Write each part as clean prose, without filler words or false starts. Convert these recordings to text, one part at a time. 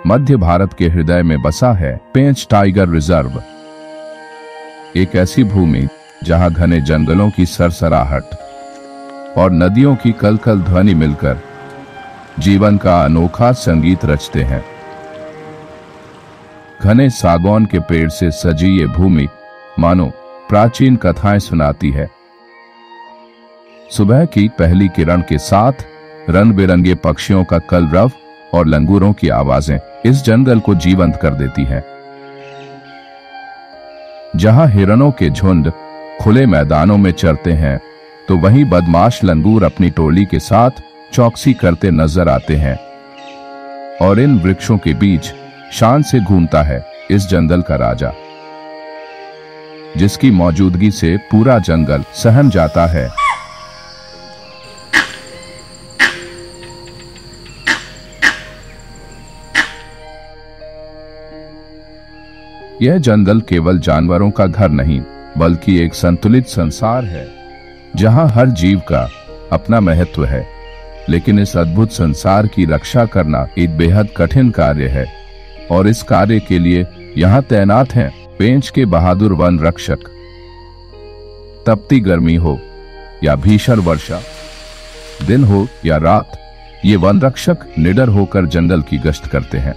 मध्य भारत के हृदय में बसा है पेंच टाइगर रिजर्व। एक ऐसी भूमि जहां घने जंगलों की सरसराहट और नदियों की कलकल ध्वनि मिलकर जीवन का अनोखा संगीत रचते हैं। घने सागौन के पेड़ से सजी ये भूमि मानो प्राचीन कथाएं सुनाती है। सुबह की पहली किरण के साथ रंग बिरंगे पक्षियों का कलरव और लंगूरों की आवाजें इस जंगल को जीवंत कर देती हैं। जहां हिरणों के झुंड खुले मैदानों में चरते हैं, तो वहीं बदमाश लंगूर अपनी टोली के साथ चौकसी करते नजर आते हैं। और इन वृक्षों के बीच शान से घूमता है इस जंगल का राजा, जिसकी मौजूदगी से पूरा जंगल सहम जाता है। यह जंगल केवल जानवरों का घर नहीं, बल्कि एक संतुलित संसार है जहां हर जीव का अपना महत्व है। लेकिन इस अद्भुत संसार की रक्षा करना एक बेहद कठिन कार्य है, और इस कार्य के लिए यहां तैनात हैं पेंच के बहादुर वन रक्षक। तपती गर्मी हो या भीषण वर्षा, दिन हो या रात, ये वन रक्षक निडर होकर जंगल की गश्त करते हैं।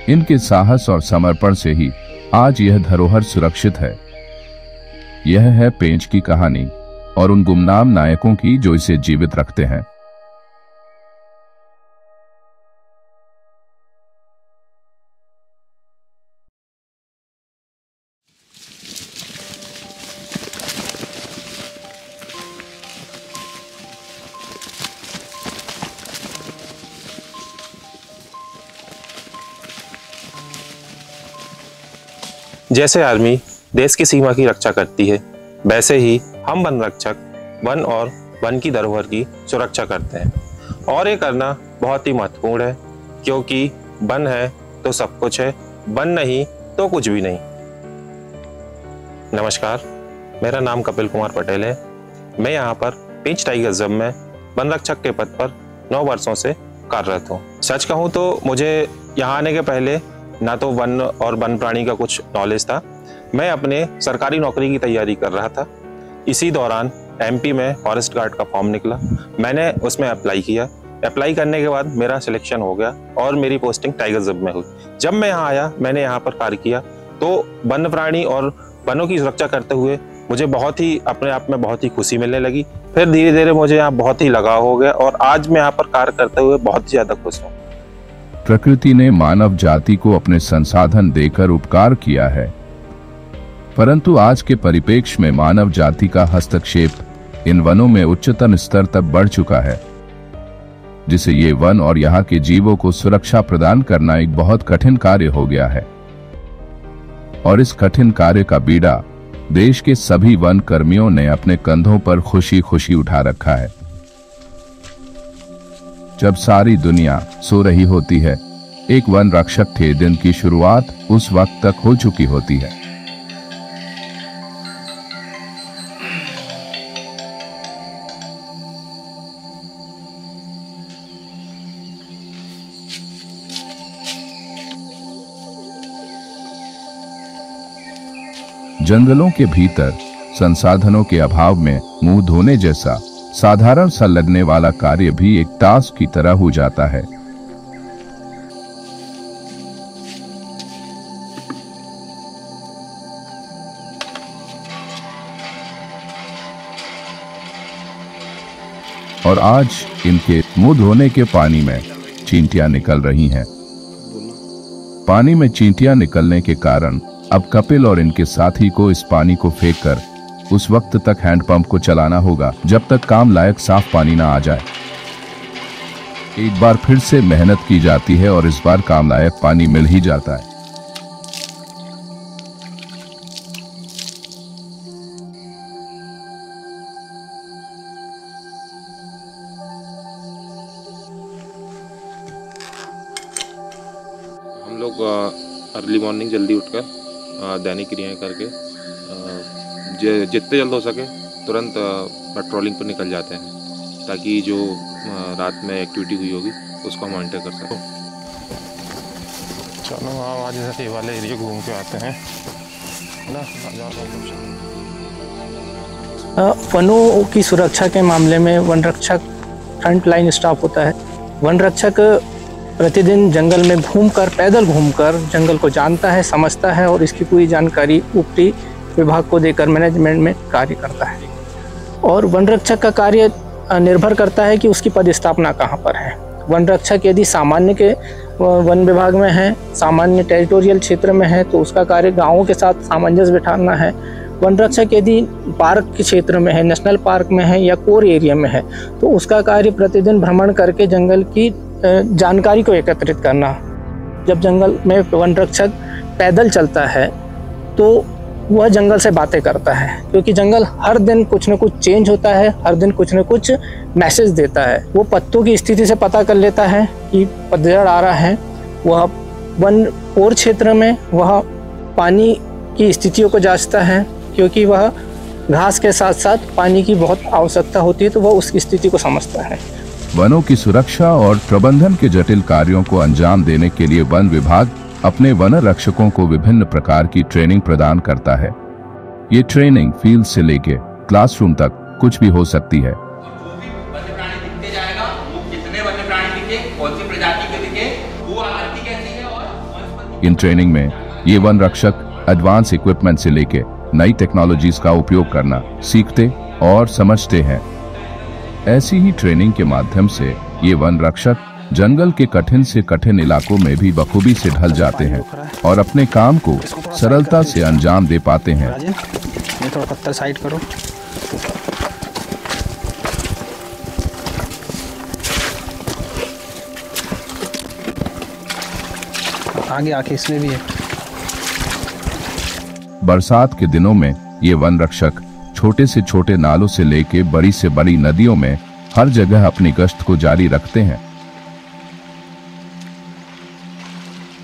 इनके साहस और समर्पण से ही आज यह धरोहर सुरक्षित है। यह है पेंच की कहानी और उन गुमनाम नायकों की जो इसे जीवित रखते हैं। जैसे आर्मी देश की सीमा की रक्षा करती है, वैसे ही हम वन रक्षक वन और वन की धरोहर की सुरक्षा करते हैं। और ये करना बहुत ही महत्वपूर्ण है, क्योंकि वन है तो सब कुछ है, वन नहीं तो कुछ भी नहीं। नमस्कार, मेरा नाम कपिल कुमार पटेल है। मैं यहाँ पर पेंच टाइगर रिजर्व में वन रक्षक के पद पर 9 वर्षों से कार्यरत हूँ। सच कहूँ तो मुझे यहाँ आने के पहले ना तो वन और वन प्राणी का कुछ नॉलेज था। मैं अपने सरकारी नौकरी की तैयारी कर रहा था। इसी दौरान एमपी में फॉरेस्ट गार्ड का फॉर्म निकला। मैंने उसमें अप्लाई किया। अप्लाई करने के बाद मेरा सिलेक्शन हो गया और मेरी पोस्टिंग टाइगर रिजर्व में हुई। जब मैं यहाँ आया, मैंने यहाँ पर कार्य किया, तो वन प्राणी और वनों की सुरक्षा करते हुए मुझे बहुत ही अपने आप में बहुत ही खुशी मिलने लगी। फिर धीरे धीरे मुझे यहाँ बहुत ही लगाव हो गया और आज मैं यहाँ पर कार्य करते हुए बहुत ही ज्यादा खुश हूँ। प्रकृति ने मानव जाति को अपने संसाधन देकर उपकार किया है, परंतु आज के परिप्रेक्ष्य में मानव जाति का हस्तक्षेप इन वनों में उच्चतम स्तर तक बढ़ चुका है, जिसे ये वन और यहाँ के जीवों को सुरक्षा प्रदान करना एक बहुत कठिन कार्य हो गया है। और इस कठिन कार्य का बीड़ा देश के सभी वन कर्मियों ने अपने कंधों पर खुशी खुशी उठा रखा है। जब सारी दुनिया सो रही होती है, एक वन रक्षक के दिन की शुरुआत उस वक्त तक हो चुकी होती है। जंगलों के भीतर संसाधनों के अभाव में मुंह धोने जैसा साधारण सा लगने वाला कार्य भी एक टास्क की तरह हो जाता है। और आज इनके मुंह धोने के पानी में चींटियां निकल रही हैं। पानी में चींटियां निकलने के कारण अब कपिल और इनके साथी को इस पानी को फेंककर उस वक्त तक हैंडपंप को चलाना होगा जब तक काम लायक साफ पानी ना आ जाए। एक बार फिर से मेहनत की जाती है और इस बार काम लायक पानी मिल ही जाता है। हम लोग अर्ली मॉर्निंग जल्दी उठकर दैनिक क्रियाएं करके जितने जल्द हो सके तुरंत पेट्रोलिंग पर निकल जाते हैं, ताकि जो रात में एक्टिविटी हुई होगी उसको मॉनिटर कर सकें। चलो आज ये वाले एरिया घूम के आते हैं ना। वनों की सुरक्षा के मामले में वन रक्षक फ्रंट लाइन स्टाफ होता है। वन रक्षक प्रतिदिन जंगल में घूमकर, पैदल घूमकर जंगल को जानता है, समझता है और इसकी पूरी जानकारी ऊपरी विभाग को देकर मैनेजमेंट में कार्य करता है। और वन रक्षक का कार्य निर्भर करता है कि उसकी पदस्थापना कहाँ पर है। वन रक्षक यदि सामान्य के वन विभाग में है, सामान्य टेरिटोरियल क्षेत्र में है, तो उसका कार्य गाँवों के साथ सामंजस्य बिठाना है। वन रक्षक यदि पार्क के क्षेत्र में है, नेशनल पार्क में है या कोर एरिया में है, तो उसका कार्य प्रतिदिन भ्रमण करके जंगल की जानकारी को एकत्रित करना। जब जंगल में वन रक्षक पैदल चलता है तो वह जंगल से बातें करता है, क्योंकि जंगल हर दिन कुछ न कुछ चेंज होता है, हर दिन कुछ न कुछ मैसेज देता है। वो पत्तों की स्थिति से पता कर लेता है कि पतझड़ आ रहा है। वह वन कोर क्षेत्र में वह पानी की स्थितियों को जांचता है, क्योंकि वह घास के साथ साथ पानी की बहुत आवश्यकता होती है, तो वह उसकी स्थिति को समझता है। वनों की सुरक्षा और प्रबंधन के जटिल कार्यों को अंजाम देने के लिए वन विभाग अपने वन रक्षकों को विभिन्न प्रकार की ट्रेनिंग प्रदान करता है। ये ट्रेनिंग फील्ड से लेके क्लासरूम तक कुछ भी हो सकती है। वन्य प्राणी दिखते जाएगा, वो कितने वन्य प्राणी दिखे, कौन सी प्रजाति के दिखे, वो आकृति कैसी है और इन ट्रेनिंग में ये वन रक्षक एडवांस इक्विपमेंट से लेके नई टेक्नोलॉजीज का उपयोग करना सीखते और समझते हैं। ऐसी ही ट्रेनिंग के माध्यम से ये वन रक्षक जंगल के कठिन से कठिन इलाकों में भी बखूबी से ढल जाते हैं और अपने काम को सरलता से अंजाम दे पाते हैं। ये थोड़ा पत्थर साइड करो। आगे आके इसमें भी है। बरसात के दिनों में ये वन रक्षक छोटे से छोटे नालों से लेके बड़ी से बड़ी नदियों में हर जगह अपनी गश्त को जारी रखते हैं।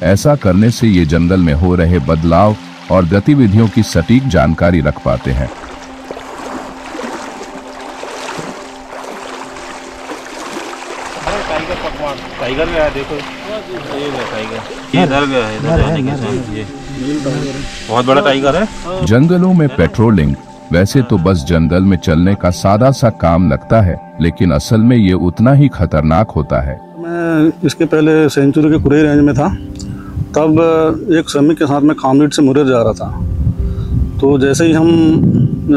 ऐसा करने से ये जंगल में हो रहे बदलाव और गतिविधियों की सटीक जानकारी रख पाते हैं। टाइगर गया, देखो ये टाइगर इधर गया है, इधर जाने के साथ ये बहुत बड़ा टाइगर है। जंगलों में पेट्रोलिंग वैसे तो बस जंगल में चलने का सादा सा काम लगता है, लेकिन असल में ये उतना ही खतरनाक होता है। मैं इसके पहले सेंचुरी के कुरेर रेंज में था, तब एक श्रमिक के साथ में कामरेड से मुरेर जा रहा था। तो जैसे ही हम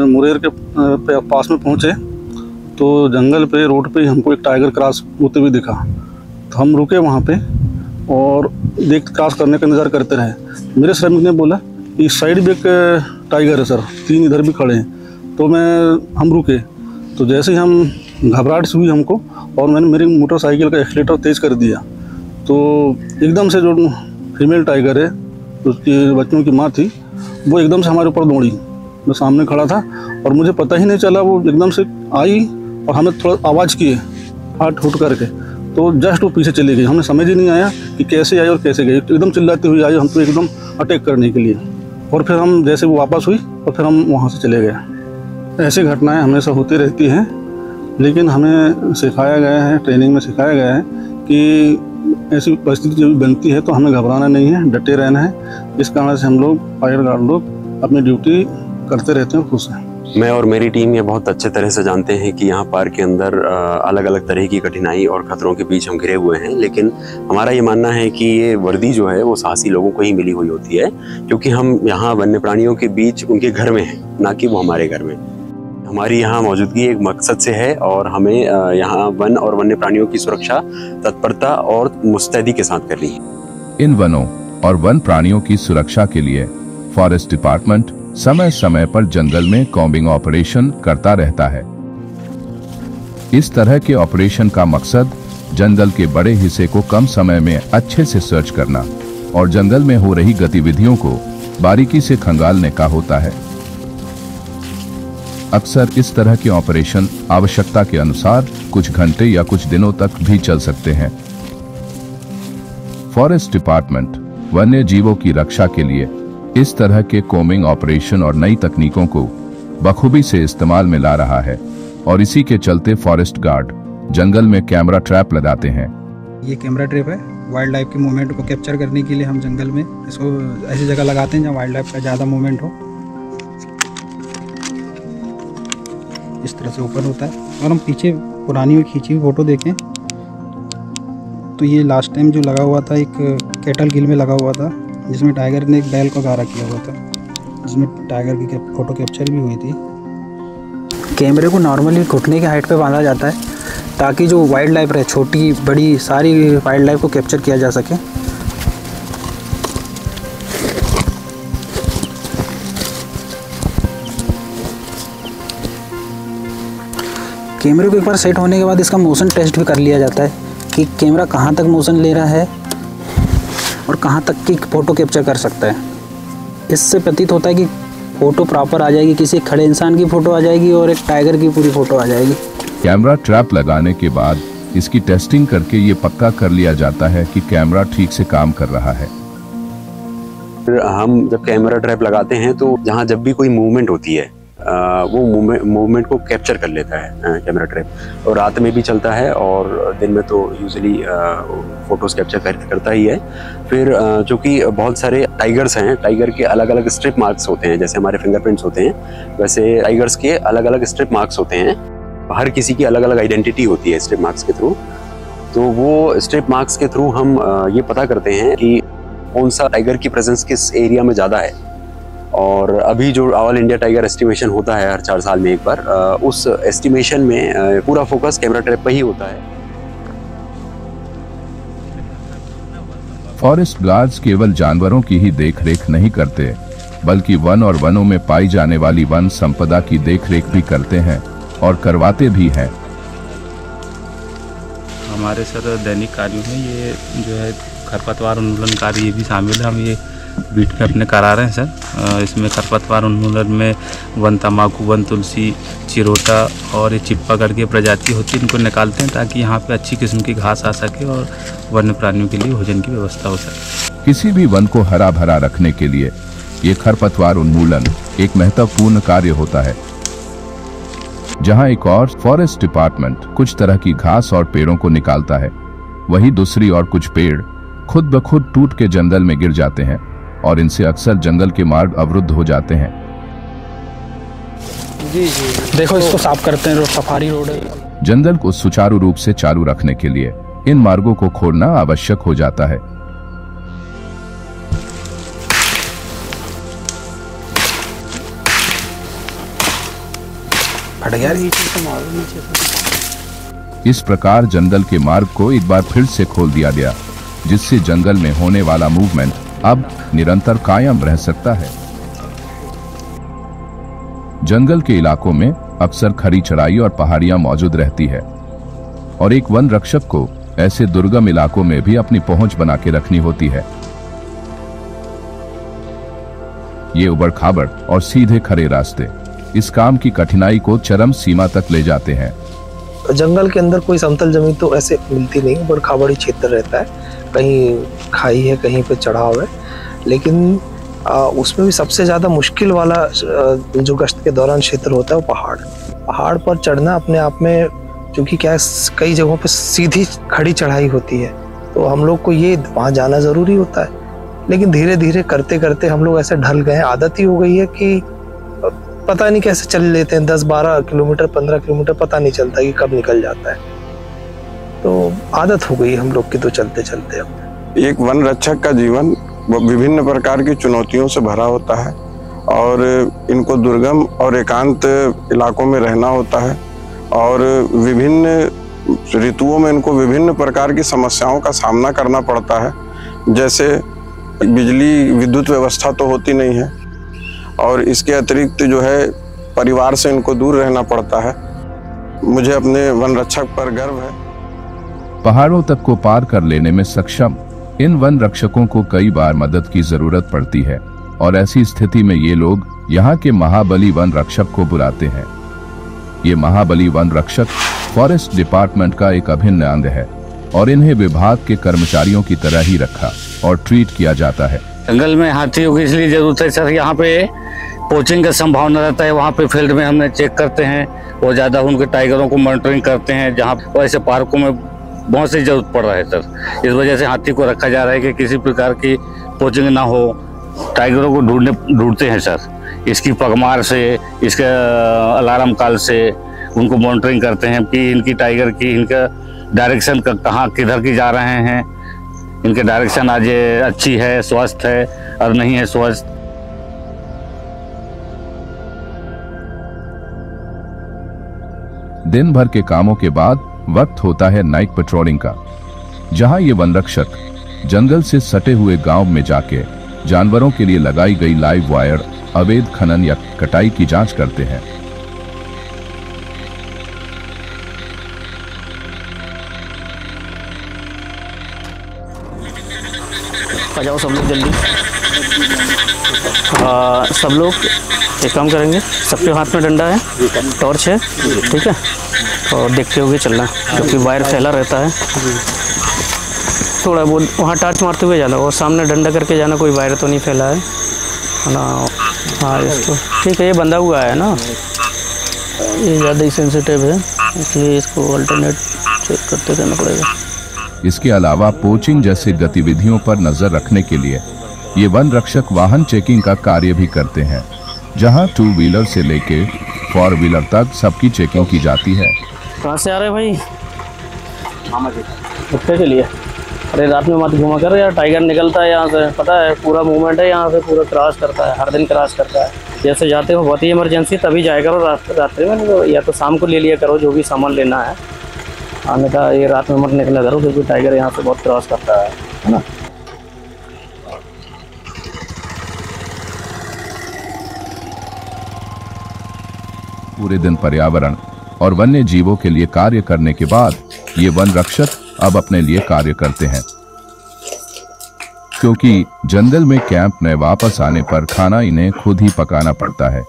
मुरेर के पास में पहुँचे तो जंगल पे रोड पे हमको एक टाइगर क्रॉस होते हुए दिखा। तो हम रुके वहाँ पे और क्रॉस करने का इंतज़ार करते रहे। मेरे श्रमिक ने बोला इस साइड भी एक टाइगर है सर, 3 इधर भी खड़े हैं। तो हम रुके, तो जैसे ही हम घबराहट से हुई हमको और मैंने मेरी मोटरसाइकिल का एक्सीलेटर तेज़ कर दिया, तो एकदम से जो फीमेल टाइगर है, उसकी बच्चों की माँ थी, वो एकदम से हमारे ऊपर दौड़ी। मैं सामने खड़ा था और मुझे पता ही नहीं चला, वो एकदम से आई और हमें थोड़ा आवाज़ किए हाथ हुट करके, तो जस्ट वो पीछे चली गई। हमें समझ ही नहीं आया कि कैसे आई और कैसे गई। एकदम चिल्लाते हुए आई हम तो एकदम अटैक करने के लिए। और फिर हम जैसे वो वापस हुई और फिर हम वहाँ से चले गए। ऐसी घटनाएं हमेशा होती रहती हैं, लेकिन हमें सिखाया गया है, ट्रेनिंग में सिखाया गया है कि ऐसी परिस्थिति जब बनती है तो हमें घबराना नहीं है, डटे रहना है। इस कारण से हम लोग फायर गार्ड लोग अपनी ड्यूटी करते रहते हैं, खुश हैं। मैं और मेरी टीम ये बहुत अच्छे तरह से जानते हैं कि यहाँ पार्क के अंदर अलग अलग तरह की कठिनाई और खतरों के बीच हम घिरे हुए हैं, लेकिन हमारा ये मानना है कि ये वर्दी जो है वो साहसी लोगों को ही मिली हुई होती है, क्योंकि हम यहाँ वन्य प्राणियों के बीच उनके घर में हैं, ना कि वो हमारे घर में। हमारी यहाँ मौजूदगी एक मकसद से है और हमें यहाँ वन और वन्य प्राणियों की सुरक्षा तत्परता और मुस्तैदी के साथ करनी है। इन वनों और वन प्राणियों की सुरक्षा के लिए फॉरेस्ट डिपार्टमेंट समय समय पर जंगल में कॉम्बिंग ऑपरेशन करता रहता है। इस तरह के ऑपरेशन का मकसद जंगल के बड़े हिस्से को कम समय में अच्छे से सर्च करना और जंगल में हो रही गतिविधियों को बारीकी से खंगालने का होता है। अक्सर इस तरह के ऑपरेशन आवश्यकता के अनुसार कुछ घंटे या कुछ दिनों तक भी चल सकते हैं। फॉरेस्ट डिपार्टमेंट वन्य जीवों की रक्षा के लिए इस तरह के कोमिंग ऑपरेशन और नई तकनीकों को बखूबी से इस्तेमाल में ला रहा है और इसी के चलते फॉरेस्ट गार्ड जंगल में कैमरा ट्रैप लगाते हैं ये कैमरा ट्रैप है। वाइल्ड लाइफ के मूवमेंट को कैप्चर करने के लिए हम जंगल में इसको ऐसी जगह लगाते हैं जहाँ वाइल्ड लाइफ का ज़्यादा मूवमेंट हो। इस तरह से ओपन होता है। और हम पीछे पुरानी हुई खींची हुई फ़ोटो देखें तो ये लास्ट टाइम जो लगा हुआ था एक कैटल गिल में लगा हुआ था, जिसमें टाइगर ने एक बैल को गारा किया हुआ था, जिसमें टाइगर की फ़ोटो कैप्चर भी हुई थी। कैमरे को नॉर्मली घुटने के हाइट पे बांधा जाता है ताकि जो वाइल्ड लाइफ रहे, छोटी बड़ी सारी वाइल्ड लाइफ को कैप्चर किया जा सके। कैमरे को एक बार सेट होने के बाद इसका मोशन टेस्ट भी कर लिया जाता है कि कैमरा कहाँ तक मोशन ले रहा है और कहाँ तक की फ़ोटो कैप्चर कर सकता है। इससे प्रतीत होता है कि फ़ोटो प्रॉपर आ जाएगी, किसी खड़े इंसान की फ़ोटो आ जाएगी और एक टाइगर की पूरी फ़ोटो आ जाएगी। कैमरा ट्रैप लगाने के बाद इसकी टेस्टिंग करके ये पक्का कर लिया जाता है कि कैमरा ठीक से काम कर रहा है। हम जब कैमरा ट्रैप लगाते हैं तो जहाँ जब भी कोई मूवमेंट होती है वो मूवमेंट को कैप्चर कर लेता है कैमरा ट्रैप। और रात में भी चलता है और दिन में तो यूजुअली फोटोज कैप्चर करता ही है। फिर चूँकि बहुत सारे टाइगर्स हैं, टाइगर के अलग अलग स्ट्रिप मार्क्स होते हैं, जैसे हमारे फिंगरप्रिंट्स होते हैं वैसे टाइगर्स के अलग अलग स्ट्रिप मार्क्स होते हैं। हर किसी की अलग अलग आइडेंटिटी होती है स्ट्रिप मार्क्स के थ्रू। तो वो स्ट्रिप मार्क्स के थ्रू हम ये पता करते हैं कि कौन सा टाइगर की प्रेजेंस किस एरिया में ज़्यादा है। और अभी जो ऑल इंडिया टाइगर एस्टिमेशन होता है हर 4 साल में एक बार, उस एस्टिमेशन में पूरा फोकस कैमरा ट्रैप पर ही होता है। फॉरेस्ट गार्ड्स केवल जानवरों की ही देखरेख नहीं करते, बल्कि वन और वनों में पाई जाने वाली वन संपदा की देखरेख भी करते हैं और करवाते भी हैं। हमारे सर दैनिक कार्यों में ये जो है खरपतवार उन्मूलन कार्य ये भी शामिल है। हम ये बीट में अपने करा रहे हैं सर। इसमें खरपतवार उन्मूलन में वन तम्बाकू, वन तुलसी, चिरोटा और ये चिप्पा करके प्रजाति होती है, इनको निकालते हैं ताकि यहाँ पे अच्छी किस्म की घास आ सके और वन्य प्राणियों के लिए भोजन की व्यवस्था हो सके। किसी भी वन को हरा भरा रखने के लिए ये खरपतवार उन्मूलन एक महत्वपूर्ण कार्य होता है। जहां एक और फॉरेस्ट डिपार्टमेंट कुछ तरह की घास और पेड़ों को निकालता है, वहीं दूसरी और कुछ पेड़ खुद ब खुद टूट के जंगल में गिर जाते हैं और इनसे अक्सर जंगल के मार्ग अवरुद्ध हो जाते हैं। जी देखो इसको साफ करते हैं, सफारी रोड है। जंगल को सुचारू रूप से चालू रखने के लिए इन मार्गों को खोलना आवश्यक हो जाता है। इस प्रकार जंगल के मार्ग को एक बार फिर से खोल दिया गया, जिससे जंगल में होने वाला मूवमेंट अब निरंतर कायम रह सकता है। जंगल के इलाकों में अक्सर खरी चढ़ाई और पहाड़ियां मौजूद रहती है और एक वन रक्षक को ऐसे दुर्गम इलाकों में भी अपनी पहुंच बना के रखनी होती है। ये उबड़ खाबड़ और सीधे खड़े रास्ते इस काम की कठिनाई को चरम सीमा तक ले जाते हैं। जंगल के अंदर कोई समतल जमीन तो ऐसे मिलती नहीं, उबड़ खाबड़ी क्षेत्र रहता है, कहीं खाई है, कहीं पे चढ़ाव है। लेकिन उसमें भी सबसे ज़्यादा मुश्किल वाला जो गश्त के दौरान क्षेत्र होता है वो पहाड़ पर चढ़ना अपने आप में, क्योंकि क्या है कई जगहों पे सीधी खड़ी चढ़ाई होती है, तो हम लोग को ये वहाँ जाना ज़रूरी होता है। लेकिन धीरे धीरे करते करते हम लोग ऐसे ढल गए हैं, आदत ही हो गई है कि पता नहीं कैसे चल लेते हैं, 10-12 किलोमीटर 15 किलोमीटर पता नहीं चलता कि कब निकल जाता है। तो आदत हो गई हम लोग की तो चलते चलते। अब एक वन रक्षक का जीवन विभिन्न प्रकार की चुनौतियों से भरा होता है और इनको दुर्गम और एकांत इलाकों में रहना होता है और विभिन्न ऋतुओं में इनको विभिन्न प्रकार की समस्याओं का सामना करना पड़ता है। जैसे बिजली विद्युत व्यवस्था तो होती नहीं है और इसके अतिरिक्त जो है परिवार से इनको दूर रहना पड़ता है। मुझे अपने वन रक्षक पर गर्व है। पहाड़ों तक को पार कर लेने में सक्षम इन वन रक्षकों को कई बार मदद की जरूरत पड़ती है और ऐसी स्थिति में ये लोग यहाँ के महाबली वन रक्षक को बुलाते हैं। ये महाबली वन रक्षक फॉरेस्ट डिपार्टमेंट का एक अभिन्न अंग है और इन्हें विभाग के कर्मचारियों की तरह ही रखा और ट्रीट किया जाता है। जंगल में हाथियों की इसलिए जरूरत है सर, यहाँ पे पोचिंग का संभावना रहता है। वहाँ पे फील्ड में हमने चेक करते हैं और ज़्यादा उनके टाइगरों को मॉनिटरिंग करते हैं। जहाँ वैसे पार्कों में बहुत सी जरूरत पड़ रहा है सर। इस वजह से हाथी को रखा जा रहा है कि किसी प्रकार की पोचिंग ना हो। टाइगरों को ढूंढते हैं सर, इसकी पगमार से, इसके अलार्म कॉल से उनको मॉनिटरिंग करते हैं कि इनकी टाइगर की इनका डायरेक्शन कहाँ किधर की जा रहे हैं, इनके डायरेक्शन आज अच्छी है, स्वस्थ है और नहीं है स्वस्थ। दिन भर के कामों के बाद वक्त होता है नाइट पेट्रोलिंग का, जहां ये वन रक्षक जंगल से सटे हुए गांव में जाके जानवरों के लिए लगाई गई लाइव वायर, अवैध खनन या कटाई की जांच करते हैं। आ जाओ सब लोग जल्दी। सब लोग एक काम करेंगे, सबके हाथ में डंडा है, टॉर्च है, ठीक है, और देखते हुए चलना क्योंकि वायर फैला रहता है। थोड़ा बहुत वहाँ टार्च मारते हुए जाना और सामने डंडा करके जाना, कोई वायर तो नहीं फैला है ना। हाँ इसको ठीक है, ये बंधा हुआ है ना, ये ज़्यादा ही सेंसिटिव है इसलिए इसको अल्टरनेट चेक करते रहना पड़ेगा। इसके अलावा पोचिंग जैसे गतिविधियों पर नजर रखने के लिए ये वन रक्षक वाहन चेकिंग का कार्य भी करते हैं, जहां 2 व्हीलर से लेके 4 व्हीलर तक सबकी चेकिंग की जाती है। कहाँ से आ रहे भाई? मामा जी कुत्ते के लिए। अरे रात में मत घुमा कर यार, टाइगर निकलता है यहाँ से, पता है पूरा मूवमेंट है यहाँ से, पूरा क्रॉस करता है, हर दिन क्रॉस करता है। जैसे जाते हो बहुत ही इमरजेंसी तभी जाया करो रात्रि में, तो या तो शाम को ले लिया करो जो भी सामान लेना है, अन्यथा ये रात में मत निकला करो क्योंकि टाइगर यहाँ से बहुत क्रॉस करता है ना। पूरे दिन पर्यावरण और वन्य जीवों के लिए कार्य करने के बाद ये वन रक्षक अब अपने लिए कार्य करते हैं, क्योंकि जंगल में कैंप में वापस आने पर खाना इन्हें खुद ही पकाना पड़ता है।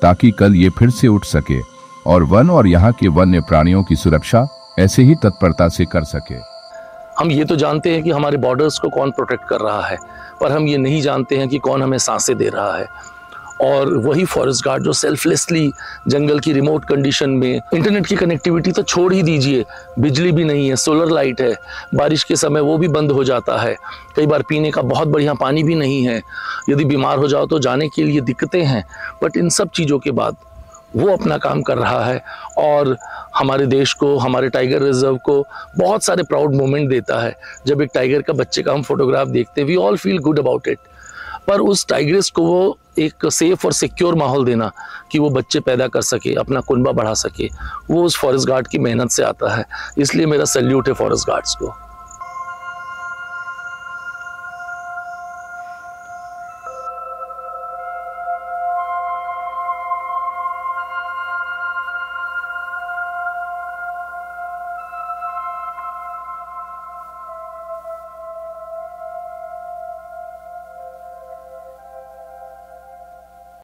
ताकि कल ये फिर से उठ सके और वन और यहाँ के वन्य प्राणियों की सुरक्षा ऐसे ही तत्परता से कर सके। हम ये तो जानते हैं कि हमारे बॉर्डर्स को कौन प्रोटेक्ट कर रहा है, पर हम ये नहीं जानते हैं कि कौन हमें सांसें दे रहा है। और वही फॉरेस्ट गार्ड जो सेल्फलेसली जंगल की रिमोट कंडीशन में, इंटरनेट की कनेक्टिविटी तो छोड़ ही दीजिए, बिजली भी नहीं है, सोलर लाइट है, बारिश के समय वो भी बंद हो जाता है, कई बार पीने का बहुत बढ़िया पानी भी नहीं है, यदि बीमार हो जाओ तो जाने के लिए दिक्कतें हैं, बट इन सब चीज़ों के बाद वो अपना काम कर रहा है और हमारे देश को, हमारे टाइगर रिजर्व को बहुत सारे प्राउड मोमेंट देता है। जब एक टाइगर का बच्चे का हम फोटोग्राफ देखते हैं, we all feel good about it. पर उस टाइग्रेस को वो एक सेफ और सिक्योर माहौल देना कि वो बच्चे पैदा कर सके, अपना कुनबा बढ़ा सके, वो उस फॉरेस्ट गार्ड की मेहनत से आता है। इसलिए मेरा सैल्यूट है फॉरेस्ट गार्ड्स को।